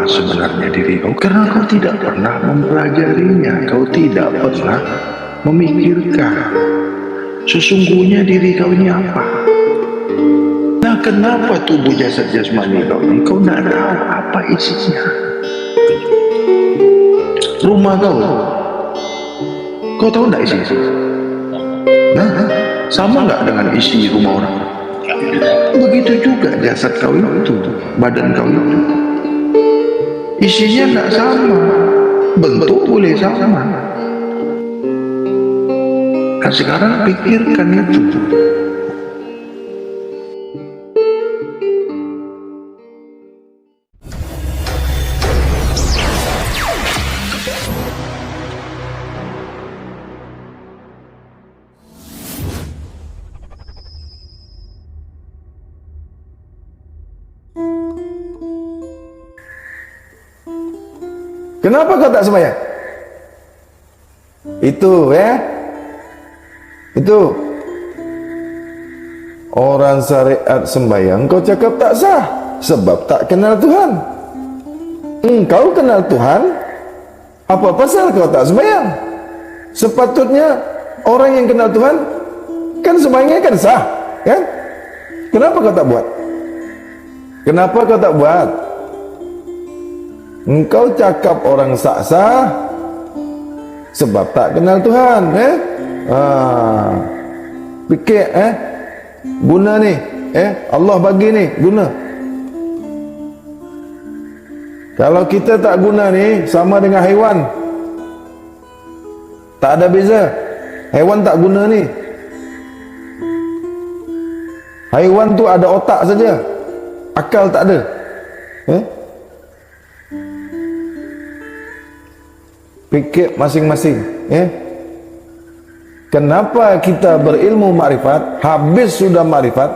sebenarnya diri kau? Karena kau tidak pernah mempelajarinya, kau tidak pernah memikirkan sesungguhnya diri kau ini apa. Nah, kenapa tubuh jasad jasmani kau ini kau tidak tahu apa isinya? Rumah kau tahu tidak isi? Nah, sama nggak dengan isi rumah orang? Begitu juga jasad kau itu, badan kau itu, isinya tidak sama, bentuk boleh sama. Nah, sekarang pikirkan itu. Kenapa kau tak sembahyang? Itu itu orang syariat sembahyang kau cakap tak sah sebab tak kenal Tuhan. Engkau kenal Tuhan, apa pasal kau tak sembahyang? Sepatutnya orang yang kenal Tuhan kan sembahyangnya kan sah, kan? Kenapa kau tak buat? Kenapa kau tak buat? Engkau cakap orang sah-sah sebab tak kenal Tuhan, fikir, guna ni, Allah bagi ni, guna. Kalau kita tak guna ni, sama dengan haiwan, tak ada beza. Haiwan tak guna ni, haiwan tu ada otak saja, akal tak ada. Fikir masing-masing. Kenapa kita berilmu makrifat, habis sudah makrifat,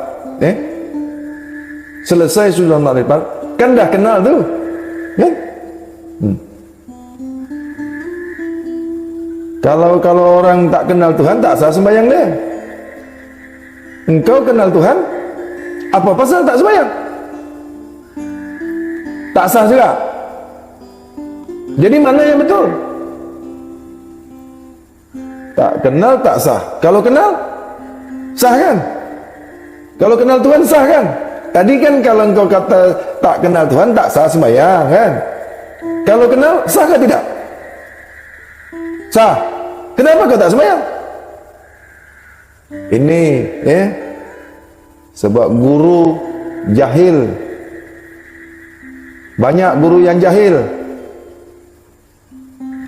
selesai sudah makrifat, kan dah kenal tu, kan? Kalau orang tak kenal Tuhan, tak sah sembahyang dia. Engkau kenal Tuhan, apa pasal tak sembahyang? Tak sah juga. Jadi mana yang betul? Tak kenal tak sah. Kalau kenal sah kan? Kalau kenal Tuhan sah kan? Tadi kan kalau engkau kata tak kenal Tuhan tak sah sembahyang kan? Kalau kenal sah ke tidak? Sah. Kenapa kau tak sembahyang? Ini sebab guru jahil. Banyak guru yang jahil.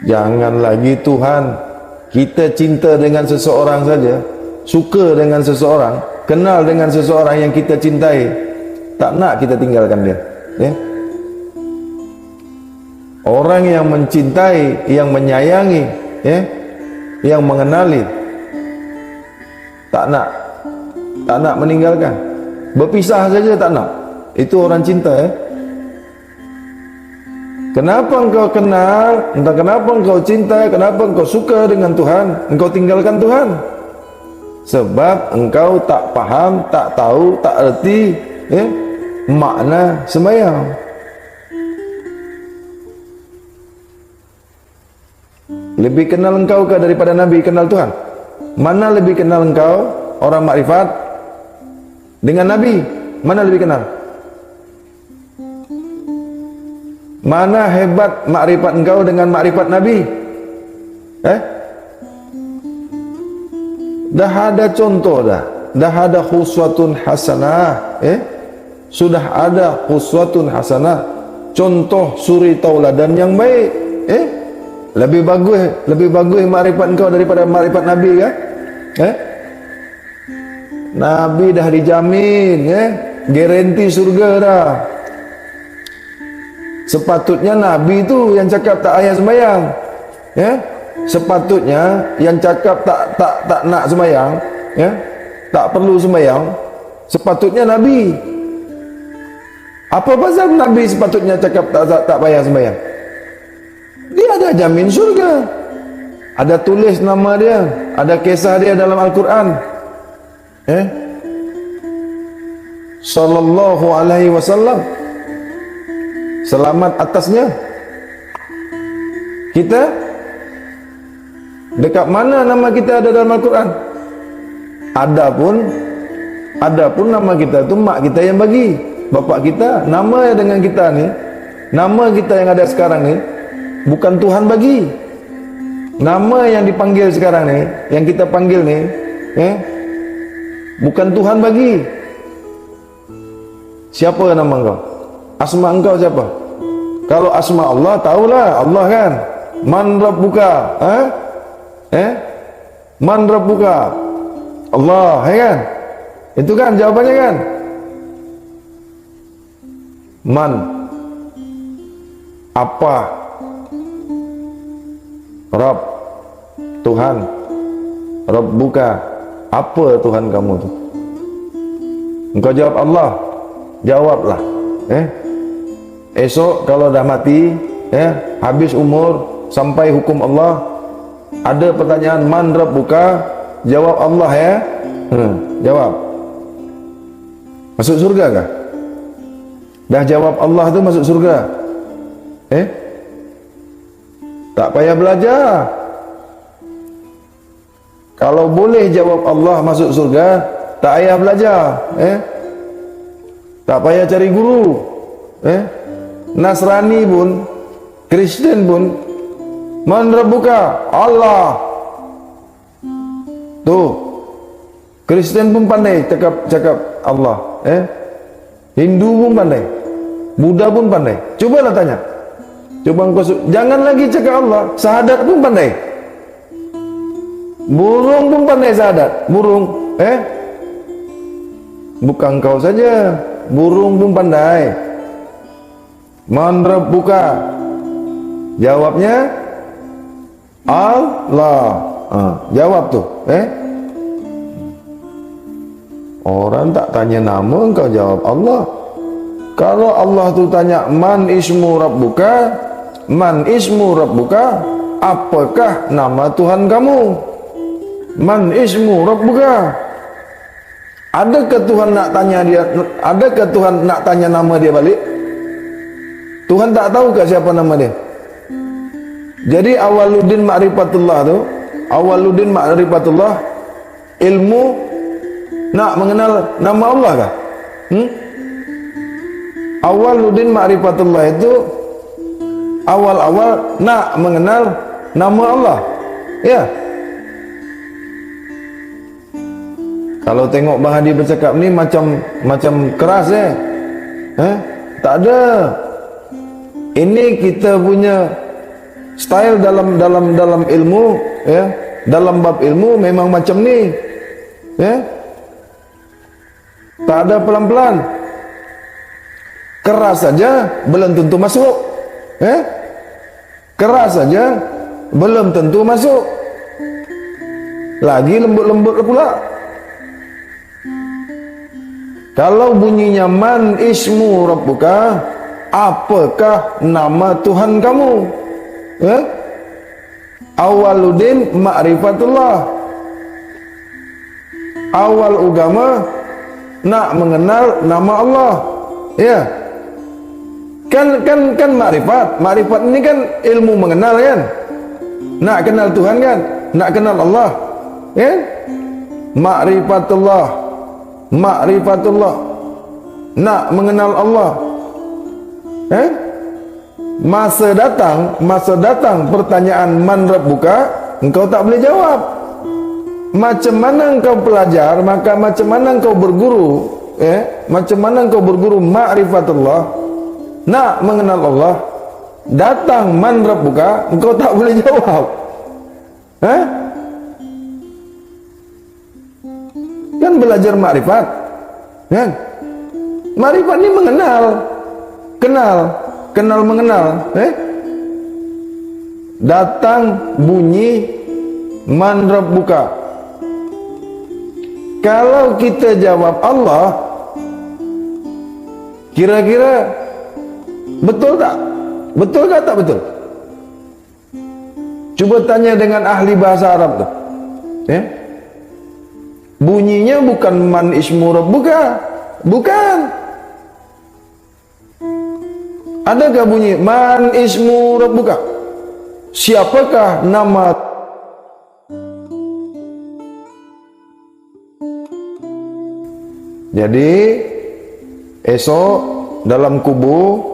Jangan lagi Tuhan. Kita cinta dengan seseorang saja, suka dengan seseorang, kenal dengan seseorang yang kita cintai, tak nak kita tinggalkan dia. Orang yang mencintai, yang menyayangi, yang mengenali, tak nak meninggalkan. Berpisah saja tak nak. Itu orang cinta. Kenapa engkau kenal, entah kenapa engkau cinta, kenapa engkau suka dengan Tuhan, engkau tinggalkan Tuhan? Sebab engkau tak faham, tak tahu, tak erti makna sembahyang. Lebih kenal engkau ke daripada Nabi kenal Tuhan? Mana lebih kenal engkau orang makrifat dengan Nabi? Mana lebih kenal? Mana hebat makrifat engkau dengan makrifat Nabi? Dah ada contoh dah ada khuswatun hasanah, sudah ada khuswatun hasanah, contoh suri tauladan yang baik. Lebih bagus makrifat engkau daripada makrifat Nabi kan? Nabi dah dijamin, garanti surga dah. Sepatutnya Nabi itu yang cakap tak payah sembahyang, sepatutnya yang cakap tak nak sembahyang, tak perlu sembahyang, sepatutnya Nabi. Apa pasal Nabi sepatutnya cakap tak payah sembahyang? Dia ada jamin surga, ada tulis nama dia, ada kisah dia dalam Al-Quran. Sallallahu alaihi wasallam Selamat atasnya. Kita dekat mana nama kita ada dalam Al-Quran? Adapun nama kita itu mak kita yang bagi, bapak kita. Nama dengan kita ni, nama kita yang ada sekarang ni bukan Tuhan bagi. Nama yang dipanggil sekarang ni, yang kita panggil ni, bukan Tuhan bagi. Siapa nama engkau? Asma engkau siapa? Kalau asma Allah, tahulah Allah kan. Man Rabbuka? Man Rabbuka? Allah, kan? Itu kan jawabannya kan? Man, apa? Rabb, Tuhan. Rabbuka, apa Tuhan kamu tu? Engkau jawab Allah, jawablah. Esok kalau dah mati, habis umur sampai hukum Allah, ada pertanyaan man Rabbuka, jawab Allah ya. Jawab. Masuk surga kah? Dah jawab Allah tu masuk surga. Tak payah belajar. Kalau boleh jawab Allah masuk surga, tak payah belajar. Tak payah cari guru. Nasrani pun, Kristen pun, man Rabbuka? Allah. Tuh, Kristen pun pandai cakap Allah. Hindu pun pandai, Buddha pun pandai. Cubalah tanya. Coba engkau, jangan lagi cakap Allah, syahadat pun pandai. Burung pun pandai syahadat. Burung, bukan kau saja, burung pun pandai. Man Rabbuka? Jawabnya Allah. Jawab tuh. Orang tak tanya nama, engkau jawab Allah. Kalau Allah tu tanya man ismu Rabbuka, man ismu Rabbuka, apakah nama Tuhan kamu? Man ismu Rabbuka. Adakah Tuhan nak tanya dia? Adakah Tuhan nak tanya nama dia balik? Tuhan tak tahu ke siapa nama dia? Jadi awaluddin ma'rifatullah tu, awaluddin ma'rifatullah, ilmu nak mengenal nama Allah kah? Awaluddin ma'rifatullah itu awal-awal nak mengenal nama Allah. Ya. Kalau tengok Bang Hadi bercakap ni macam keras tak ada. Ini kita punya style dalam ilmu, dalam bab ilmu memang macam ni. Tak ada pelan-pelan. Keras saja belum tentu masuk. Keras saja belum tentu masuk. Lagi lembut-lembut pula. Kalau bunyinya man ismu Rabbuka, apakah nama Tuhan kamu? Awaluddin ma'rifatullah. Awal agama nak mengenal nama Allah. Ya. Kan makrifat. Makrifat ini kan ilmu mengenal kan. Nak kenal Tuhan kan? Nak kenal Allah. Ya? Ma'rifatullah. Ma'rifatullah. Nak mengenal Allah. Masa datang pertanyaan man Rabbuka, engkau tak boleh jawab. Macam mana engkau pelajar, maka macam mana engkau berguru, macam mana engkau berguru ma'rifatullah, nak mengenal Allah, datang man Rabbuka, engkau tak boleh jawab. Kan belajar ma'rifat, kan? Ma'rifat ni mengenal, kenal mengenal. Datang bunyi man Rabbuka. Kalau kita jawab Allah, kira-kira betul tak? Betul ke tak betul? Cuba tanya dengan ahli bahasa Arab tu. Bunyinya bukan man ismu Rabbuka. Bukan. Adakah bunyi man ismu rabbuka? Siapakah nama? Jadi esok dalam kubur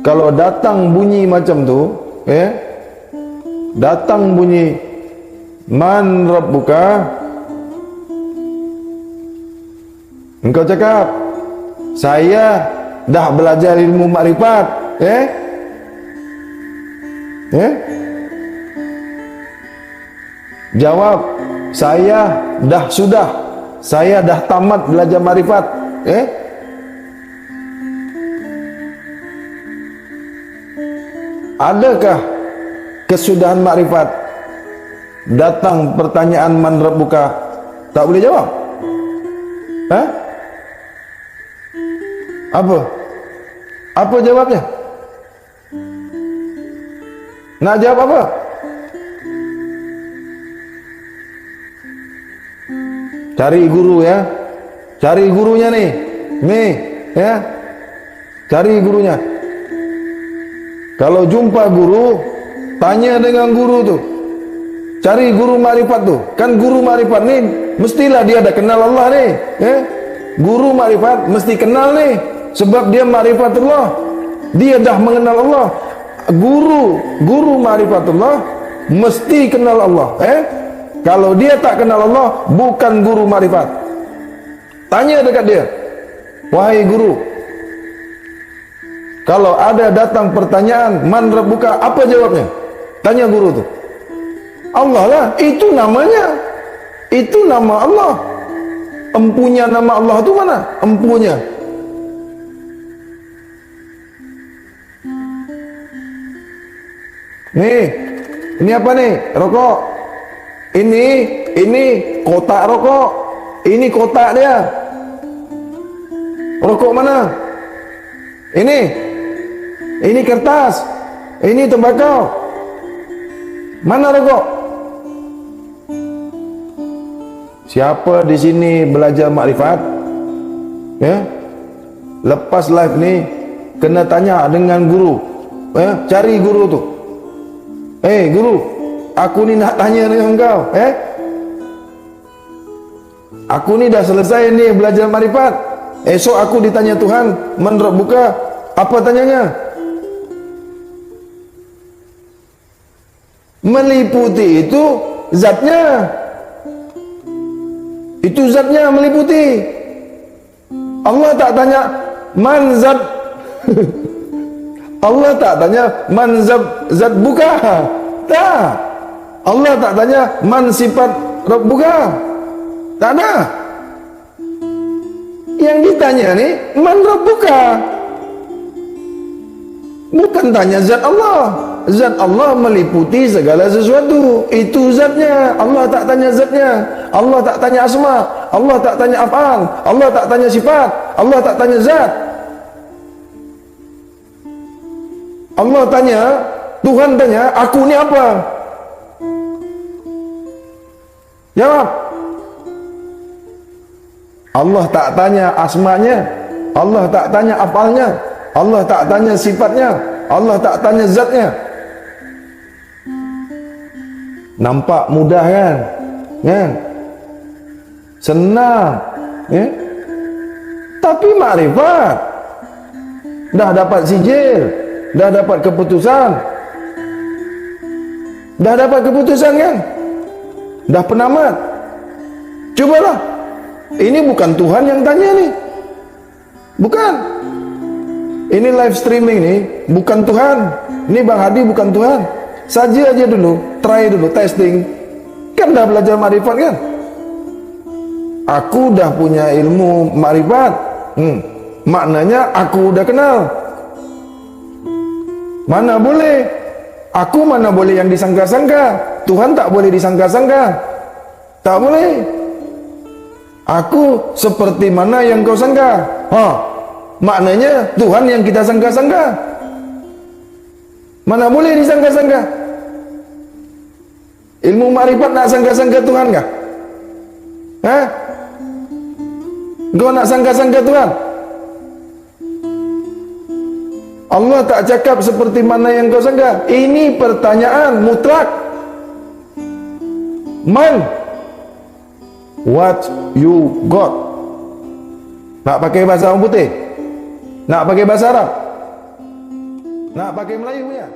kalau datang bunyi macam tu, datang bunyi man rabbuka, engkau cakap saya dah belajar ilmu makrifat, jawab saya dah tamat belajar makrifat, adakah kesudahan makrifat? Datang pertanyaan man rabbuka, tak boleh jawab? Apa jawabnya? Nak jawab apa? Cari guru ya. Cari gurunya nih. Cari gurunya. Kalau jumpa guru, tanya dengan guru tu. Cari guru makrifat tu. Kan guru makrifat ni mestilah dia dah kenal Allah ni. Guru makrifat mesti kenal ni. Sebab dia makrifatullah. Dia dah mengenal Allah. Guru makrifatullah mesti kenal Allah. Kalau dia tak kenal Allah, bukan guru makrifat. Tanya dekat dia. Wahai guru, kalau ada datang pertanyaan man rabbuka, apa jawabnya? Tanya guru tu. Allah lah, itu namanya. Itu nama Allah. Empunya nama Allah tu mana? Empunya. Ini apa nih? Rokok. Ini kotak rokok. Ini kotak dia. Rokok mana? Ini kertas. Ini tembakau. Mana rokok? Siapa di sini belajar makrifat? Lepas live ni kena tanya dengan guru. Cari guru tu. Guru, aku ni nak tanya dengan engkau. Aku ni dah selesai ni belajar makrifat. Esok aku ditanya Tuhan, man rabbuka, apa tanyanya? Meliputi itu zatnya. Itu zatnya meliputi. Allah tak tanya man zat. Allah tak tanya man zat buka. Tak. Allah tak tanya man sifat rabbuka. Tak ada. Yang ditanya ni man rabbuka. Bukan tanya zat Allah. Zat Allah meliputi segala sesuatu. Itu zatnya. Allah tak tanya zatnya. Allah tak tanya asma. Allah tak tanya af'al. Allah tak tanya sifat. Allah tak tanya zat. Allah tanya, Tuhan tanya, aku ni apa? Jawab. Allah tak tanya asmanya. Allah tak tanya af'alnya. Allah tak tanya sifatnya. Allah tak tanya zatnya. Nampak mudah kan? Senang. Tapi makrifat. Dah dapat sijil. Dah dapat keputusan. Dah dapat keputusan kan? Dah penamat. Cubalah. Ini bukan Tuhan yang tanya ni. Bukan. Ini live streaming ni bukan Tuhan. Ini Bang Hadi bukan Tuhan. Saja aja dulu, try dulu, testing. Kan dah belajar makrifat kan? Aku dah punya ilmu makrifat. Maknanya aku udah kenal. Mana boleh? Aku mana boleh yang disangka-sangka? Tuhan tak boleh disangka-sangka. Tak boleh. Aku seperti mana yang kau sangka? Maknanya Tuhan yang kita sangka-sangka. Mana boleh disangka-sangka? Ilmu makrifat nak sangka-sangka Tuhan kah? Kau nak sangka-sangka Tuhan? Allah tak cakap seperti mana yang kau sangka. Ini pertanyaan mutlak. Man, what you got? Nak pakai bahasa orang putih? Nak pakai bahasa Arab? Nak pakai Melayu punya?